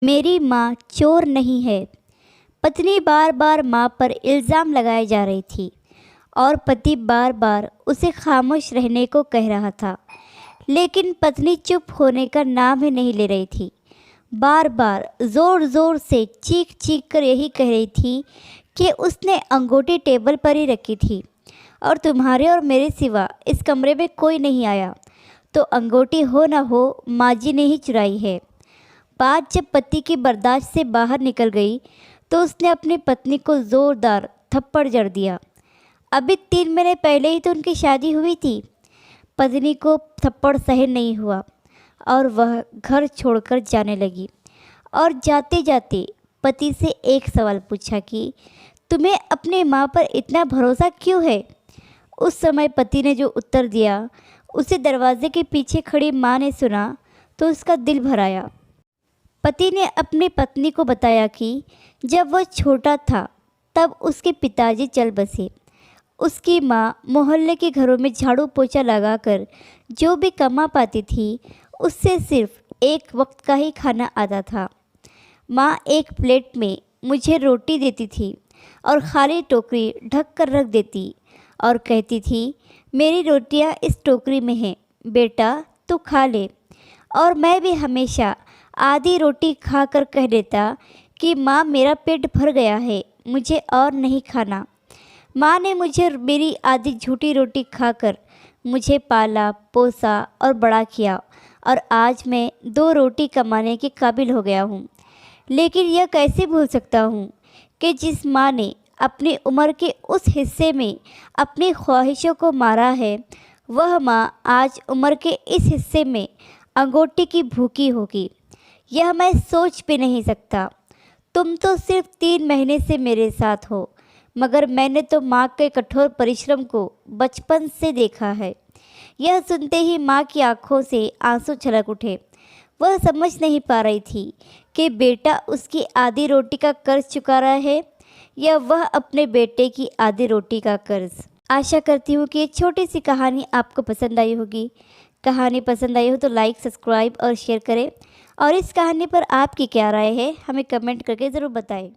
मेरी माँ चोर नहीं है। पत्नी बार बार माँ पर इल्ज़ाम लगाए जा रही थी और पति बार बार उसे खामोश रहने को कह रहा था, लेकिन पत्नी चुप होने का नाम ही नहीं ले रही थी। बार बार ज़ोर ज़ोर से चीख चीख कर यही कह रही थी कि उसने अंगूठी टेबल पर ही रखी थी और तुम्हारे और मेरे सिवा इस कमरे में कोई नहीं आया, तो अंगूठी हो ना हो माँ जी ने ही चुराई है। बात जब पति की बर्दाश्त से बाहर निकल गई तो उसने अपनी पत्नी को ज़ोरदार थप्पड़ जड़ दिया। अभी 3 महीने पहले ही तो उनकी शादी हुई थी। पत्नी को थप्पड़ सहन नहीं हुआ और वह घर छोड़कर जाने लगी और जाते जाते पति से एक सवाल पूछा कि तुम्हें अपनी माँ पर इतना भरोसा क्यों है। उस समय पति ने जो उत्तर दिया उसे दरवाजे के पीछे खड़ी माँ ने सुना तो उसका दिल भर आया। पति ने अपनी पत्नी को बताया कि जब वह छोटा था तब उसके पिताजी चल बसे। उसकी माँ मोहल्ले के घरों में झाड़ू पोछा लगाकर जो भी कमा पाती थी उससे सिर्फ एक वक्त का ही खाना आता था। माँ एक प्लेट में मुझे रोटी देती थी और खाली टोकरी ढक कर रख देती और कहती थी, मेरी रोटियाँ इस टोकरी में हैं, बेटा तू खा ले। और मैं भी हमेशा आधी रोटी खाकर कह देता कि माँ मेरा पेट भर गया है, मुझे और नहीं खाना। माँ ने मुझे मेरी आधी झूठी रोटी खाकर मुझे पाला पोसा और बड़ा किया और आज मैं 2 रोटी कमाने के काबिल हो गया हूँ। लेकिन यह कैसे भूल सकता हूँ कि जिस माँ ने अपनी उम्र के उस हिस्से में अपनी ख्वाहिशों को मारा है, वह माँ आज उम्र के इस हिस्से में अंगूठी की भूखी होगी। यह मैं सोच भी नहीं सकता। तुम तो सिर्फ 3 महीने से मेरे साथ हो, मगर मैंने तो माँ के कठोर परिश्रम को बचपन से देखा है। यह सुनते ही माँ की आंखों से आंसू छलक उठे। वह समझ नहीं पा रही थी कि बेटा उसकी आधी रोटी का कर्ज चुका रहा है या वह अपने बेटे की आधी रोटी का कर्ज। आशा करती हूँ कि ये छोटी सी कहानी आपको पसंद आई होगी। कहानी पसंद आई हो तो लाइक, सब्सक्राइब और शेयर करें और इस कहानी पर आपकी क्या राय है हमें कमेंट करके ज़रूर बताएं।